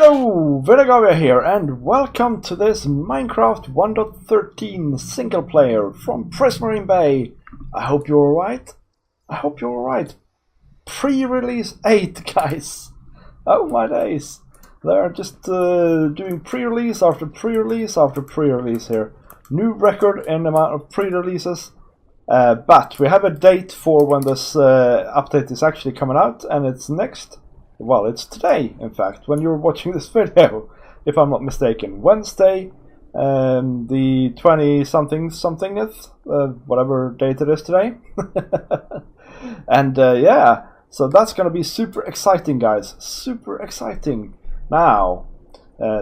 Hello, Vidargavia here, and welcome to this Minecraft 1.13 single player from Prismarine Bay. I hope you're alright. I hope you're alright. Pre-release 8, guys. Oh my days. They're just doing pre-release after pre-release after pre-release here. New record in the amount of pre-releases. But we have a date for when this update is actually coming out, and it's next. Well, it's today, in fact, when you're watching this video, if I'm not mistaken. Wednesday, the 20-somethingth, whatever date it is today. And yeah, so that's going to be super exciting, guys. Super exciting. Now,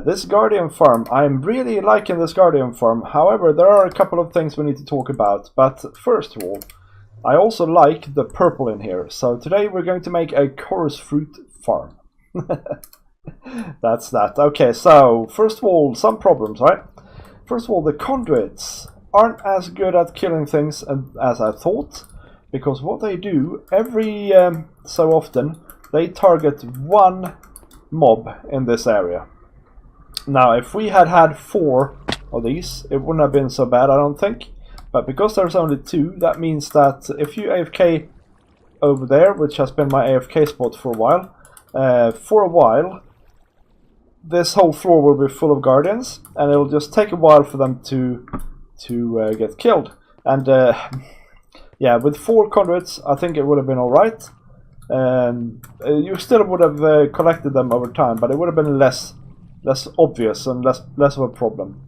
this Guardian farm, I'm really liking this Guardian farm. However, there are a couple of things we need to talk about. But first of all, I also like the purple in here. So today we're going to make a chorus fruit farm. That's that. Okay, so first of all, some problems, right? First of all, the conduits aren't as good at killing things as I thought, because what they do every so often, they target one mob in this area. Now, if we had had 4 of these, it wouldn't have been so bad, I don't think. But because there's only 2, that means that if you AFK over there, which has been my AFK spot for a while, this whole floor will be full of guardians, and it'll just take a while for them to get killed. And yeah, with 4 conduits, I think it would have been alright. You still would have collected them over time, but it would have been less obvious and less of a problem.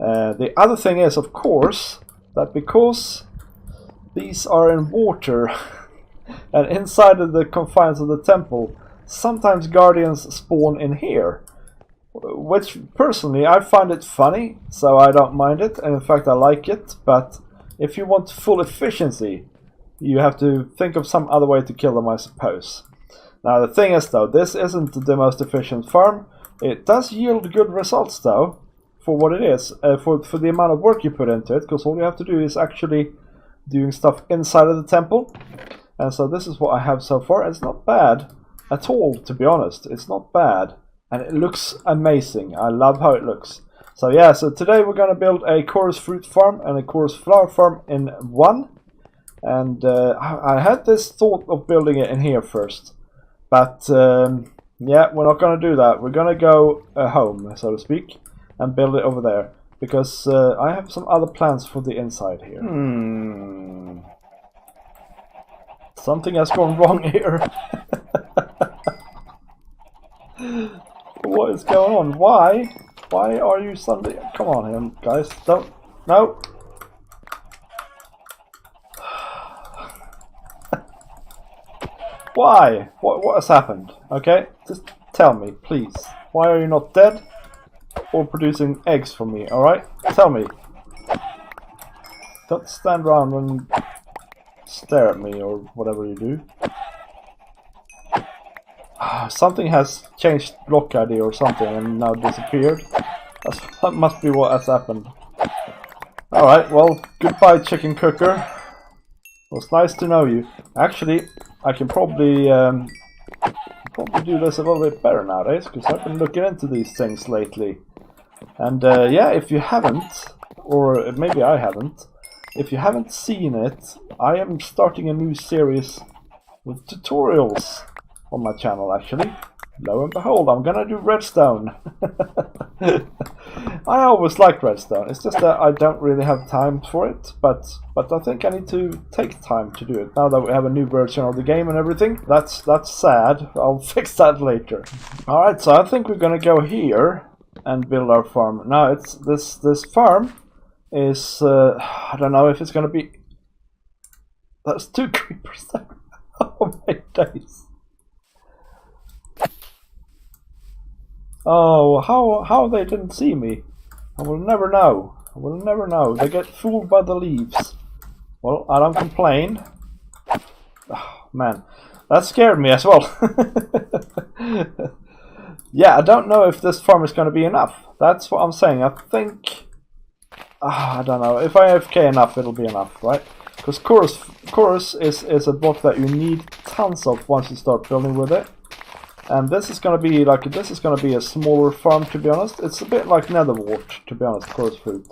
The other thing is, of course, that because these are in water and inside of the confines of the temple, sometimes guardians spawn in here, which personally I find it funny, so I don't mind it, and in fact I like it. But if you want full efficiency, you have to think of some other way to kill them, I suppose. Now the thing is though, this isn't the most efficient farm. It does yield good results though, for what it is, for the amount of work you put into it, because all you have to do is actually doing stuff inside of the temple. And so this is what I have so far. It's not bad at all, to be honest. It's not bad, and it looks amazing. I love how it looks. So yeah, so today we're going to build a chorus fruit farm and a chorus flower farm in one. And I had this thought of building it in here first, but yeah, we're not going to do that. We're going to go home, so to speak, and build it over there, because I have some other plans for the inside here. Something has gone wrong here. What is going on? Why? Why are you suddenly... Come on here, guys. Don't... No! Why? What has happened? Okay? Just tell me, please. Why are you not dead? Or producing eggs for me, alright? Tell me. Don't stand around and stare at me or whatever you do. Something has changed block ID or something and now disappeared. That must be what has happened. Alright, well, goodbye chicken cooker. It was nice to know you. Actually, I can probably do this a little bit better nowadays, because I've been looking into these things lately. And yeah, if you haven't, or maybe I haven't, if you haven't seen it, I am starting a new series with tutorials on my channel, actually. Lo and behold, I'm gonna do redstone. I always liked redstone. It's just that I don't really have time for it, but I think I need to take time to do it now that we have a new version of the game and everything. That's sad. I'll fix that later. All right, so I think we're gonna go here and build our farm. Now it's this farm is I don't know if it's gonna be. That's 2 creepers there. Oh my days. Oh, how they didn't see me. I will never know. I will never know. They get fooled by the leaves. Well, I don't complain. Oh, man, that scared me as well. Yeah, I don't know if this farm is going to be enough. That's what I'm saying. I think... I don't know. If I AFK enough, it'll be enough, right? Because chorus is a block that you need tons of once you start building with it. And this is gonna be like a smaller farm, to be honest. It's a bit like Netherwart, to be honest, Coral Fruit.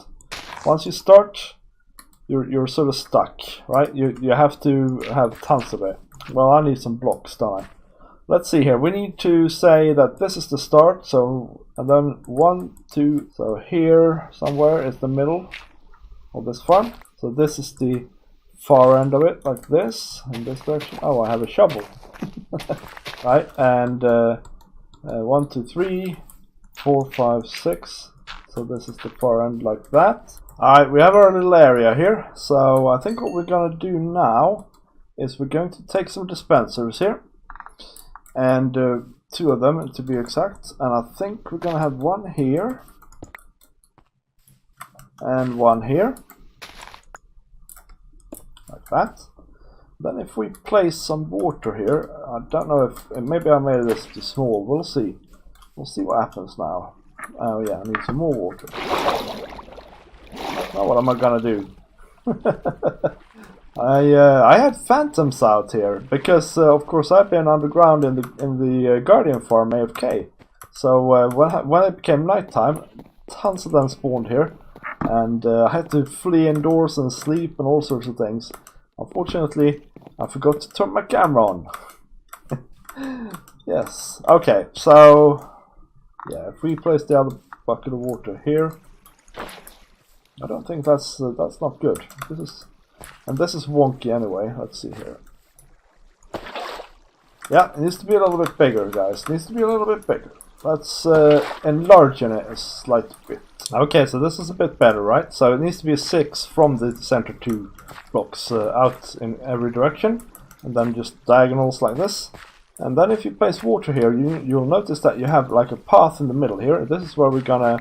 Once you start, you're sort of stuck, right? You have to have tons of it. Well, I need some blocks, don't I? Let's see here. We need to say that this is the start. So, and then 1, 2. So here somewhere is the middle of this farm. So this is the far end of it, like this, in this direction. Oh, I have a shovel. Right, and 1, 2, 3, 4, 5, 6. So this is the far end, like that. Alright, we have our little area here. So I think what we're gonna do now is we're going to take some dispensers here, and 2 of them to be exact. And I think we're gonna have 1 here and 1 here, like that. Then if we place some water here, I don't know if, maybe I made this too small, we'll see. We'll see what happens now. Oh yeah, I need some more water. Now what am I gonna do? I had phantoms out here, because of course I've been underground in the Guardian farm AFK. So when it became nighttime, tons of them spawned here. And I had to flee indoors and sleep and all sorts of things. Unfortunately, I forgot to turn my camera on. Yes. Okay. So, yeah, if we place the other bucket of water here, I don't think that's not good. This is wonky anyway. Let's see here. Yeah, it needs to be a little bit bigger, guys. It needs to be a little bit bigger. Let's enlarge it a slight bit. Okay, so this is a bit better, right? So it needs to be a 6 from the center 2 blocks out in every direction, and then just diagonals like this. And then if you place water here, you'll notice that you have like a path in the middle here. This is where we're gonna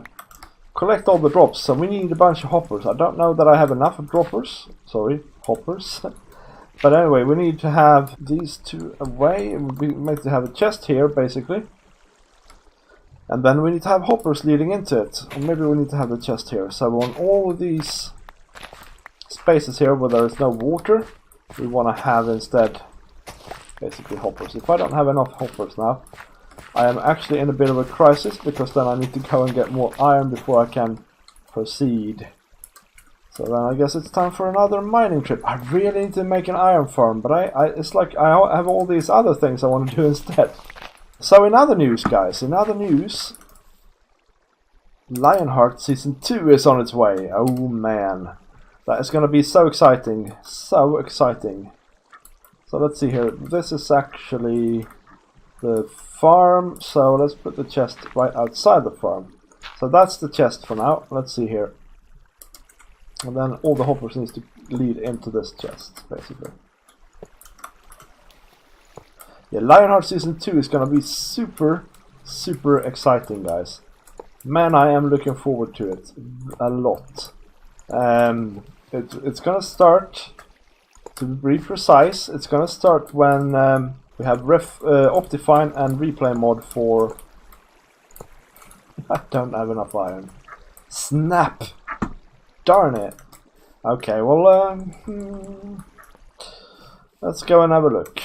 collect all the drops. So we need a bunch of hoppers. I don't know that I have enough of droppers. Sorry, hoppers. But anyway, we need to have these 2 away. We need to have a chest here, basically. And then we need to have hoppers leading into it. Or maybe we need to have the chest here. So on all of these spaces here where there is no water, we want to have instead basically hoppers. If I don't have enough hoppers now, I am actually in a bit of a crisis, because then I need to go and get more iron before I can proceed. So then I guess it's time for another mining trip. I really need to make an iron farm, but it's like I have all these other things I want to do instead. So in other news, guys, Lionheart Season 2 is on its way. Oh man, that is going to be so exciting, so exciting. So let's see here, this is actually the farm, so let's put the chest right outside the farm. So that's the chest for now. Let's see here. And then all the hoppers need to lead into this chest, basically. Yeah, Lionheart Season 2 is going to be super, super exciting, guys. Man, I am looking forward to it a lot. It's going to start, to be precise, it's going to start when we have Optifine and Replay mod for... I don't have enough iron. Snap! Darn it! Okay, well, let's go and have a look.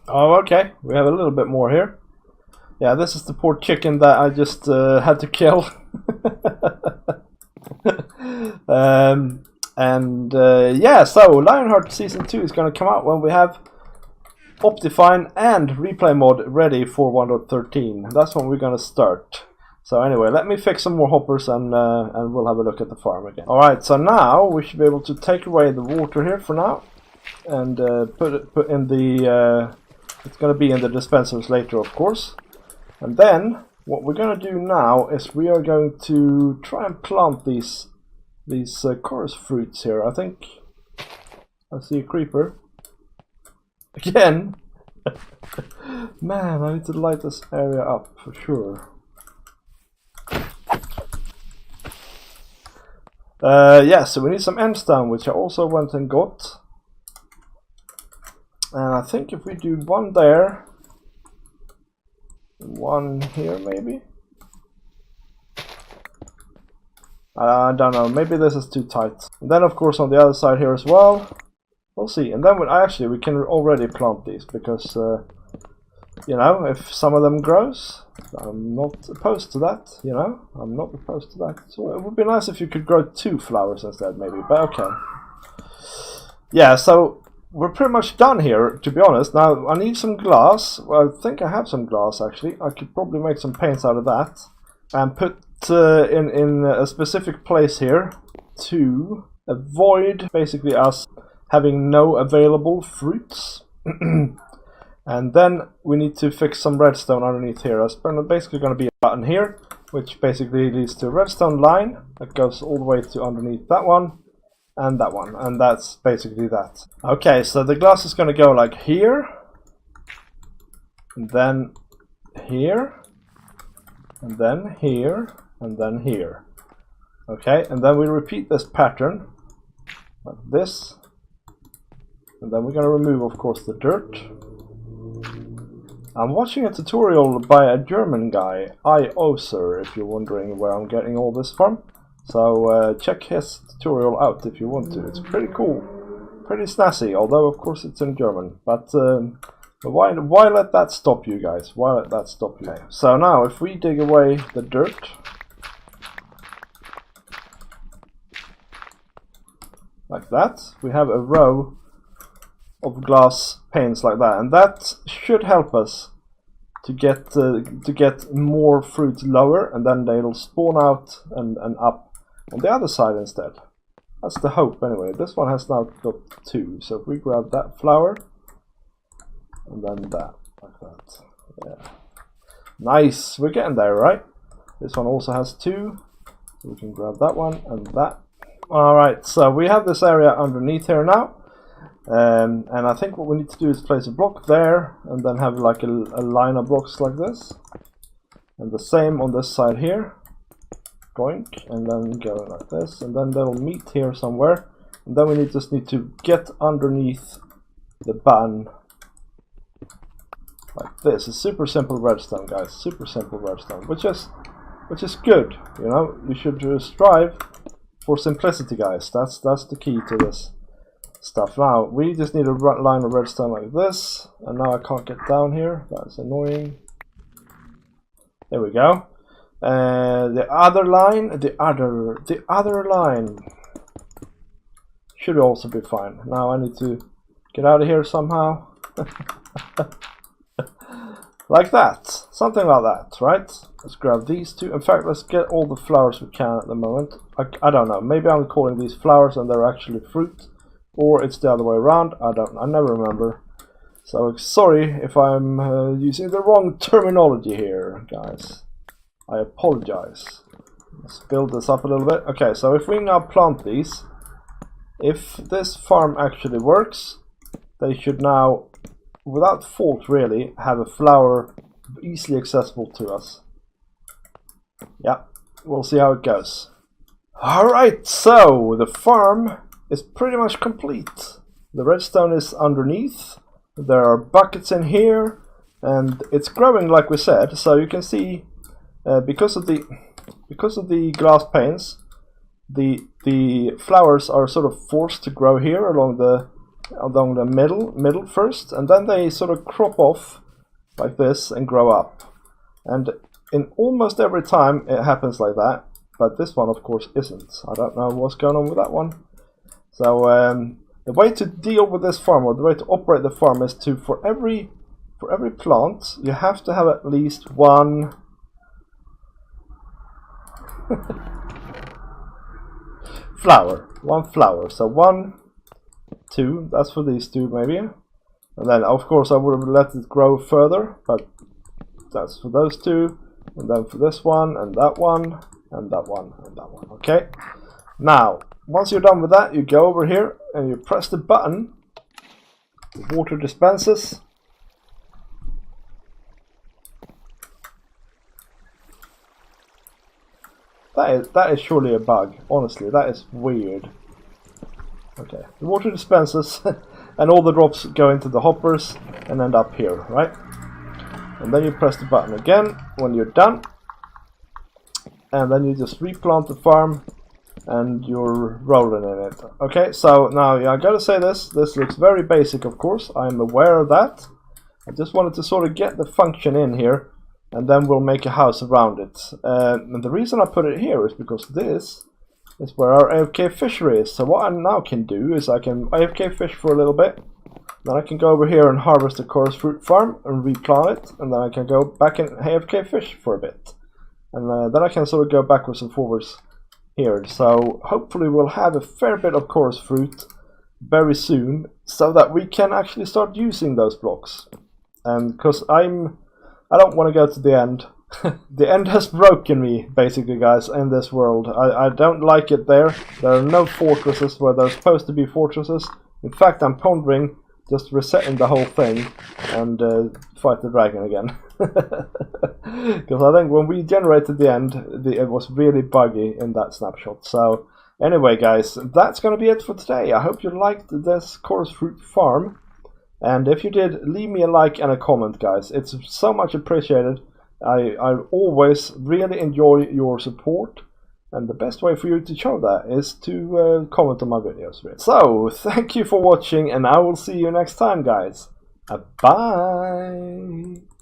Oh, okay, we have a little bit more here. Yeah, this is the poor chicken that I just had to kill. Yeah, so Lionheart Season 2 is going to come out when we have Optifine and Replay mod ready for 1.13. That's when we're going to start. So anyway, let me fix some more hoppers and we'll have a look at the farm again. Alright, so now we should be able to take away the water here for now. And put in the... it's going to be in the dispensers later, of course. And then, what we're going to do now is we are going to try and plant these chorus fruits here. I think I see a creeper. Again! Man, I need to light this area up for sure. Yeah, so we need some endstone, which I also went and got. And I think if we do one there, one here maybe? I don't know, maybe this is too tight. And then of course on the other side here as well. We'll see. And then we can already plant these, because you know, if some of them grows, I'm not opposed to that, you know. I'm not opposed to that. So it would be nice if you could grow 2 flowers instead, maybe, but okay. Yeah, so we're pretty much done here, to be honest. Now, I need some glass. Well, I think I have some glass, actually. I could probably make some paints out of that and put in a specific place here to avoid basically us having no available fruits. And then we need to fix some redstone underneath here. There's basically going to be a button here, which basically leads to a redstone line that goes all the way to underneath that one, and that's basically that. Okay, so the glass is going to go like here, and then here, and then here, and then here. Okay, and then we repeat this pattern like this, and then we're going to remove, of course, the dirt. I'm watching a tutorial by a German guy, IOSer, if you're wondering where I'm getting all this from. So check his tutorial out if you want to. It's pretty cool, pretty snazzy, although of course it's in German. But why let that stop you guys? Why let that stop you? So now if we dig away the dirt, like that, we have a row of glass panes like that, and that should help us to get more fruit lower, and then they'll spawn out and up on the other side instead. That's the hope anyway. This one has now got 2, so if we grab that flower and then that, like that, yeah, nice, we're getting there, right? This one also has 2, so we can grab that one and that. Alright, so we have this area underneath here now. And I think what we need to do is place a block there, and then have like a line of blocks like this, and the same on this side here, boink, and then go like this, and then they'll meet here somewhere, and then we just need to get underneath the button like this. It's super simple redstone, guys, super simple redstone, which is good, you know. You should strive for simplicity, guys. That's the key to this stuff. Now we just need a line of redstone like this, and now I can't get down here. That's annoying. There we go. The other line, the other line should also be fine. Now I need to get out of here somehow. Like that, something like that, right? Let's grab these 2. In fact, let's get all the flowers we can at the moment. I don't know. Maybe I'm calling these flowers and they're actually fruit. Or it's the other way around. I never remember. So sorry if I'm using the wrong terminology here, guys. I apologize. Let's build this up a little bit. Okay, so if we now plant these, if this farm actually works, they should now, without fault really, have a flower easily accessible to us. Yeah, we'll see how it goes. Alright, so the farm is pretty much complete. The redstone is underneath, there are buckets in here, and it's growing like we said. So you can see because of the glass panes, the flowers are sort of forced to grow here along the middle first, and then they sort of crop off like this and grow up. And in almost every time it happens like that, but this one of course isn't. I don't know what's going on with that one. So the way to deal with this farm, or the way to operate the farm, is to for every plant you have to have at least one one flower. So 1, 2, that's for these 2 maybe, and then of course I would have let it grow further, but that's for those 2, and then for this one and that one and that one and that one. Okay, now once you're done with that, you go over here and you press the button. The water dispenses. That is surely a bug. Honestly, that is weird. Okay, the water dispenses and all the drops go into the hoppers and end up here, right? And then you press the button again when you're done, and then you just replant the farm and you're rolling in it. Okay, so now I gotta say this looks very basic, of course, I'm aware of that, I just wanted to sort of get the function in here, and then we'll make a house around it. And the reason I put it here is because this is where our AFK fishery is. So what I now can do is I can AFK fish for a little bit, then I can go over here and harvest the Coral fruit farm and replant it, and then I can go back and AFK fish for a bit. And then I can sort of go backwards and forwards here. So hopefully we'll have a fair bit of Coral fruit very soon, so that we can actually start using those blocks. And because I don't want to go to the end. The end has broken me, basically, guys, in this world. I don't like it there. There are no fortresses where there's supposed to be fortresses. In fact, I'm pondering just resetting the whole thing and fight the dragon again. Because I think when we generated the end, it was really buggy in that snapshot. So anyway, guys, that's going to be it for today. I hope you liked this Coral fruit farm. And if you did, leave me a like and a comment, guys. It's so much appreciated. I always really enjoy your support. And the best way for you to show that is to comment on my videos. So, thank you for watching, and I will see you next time, guys. Bye!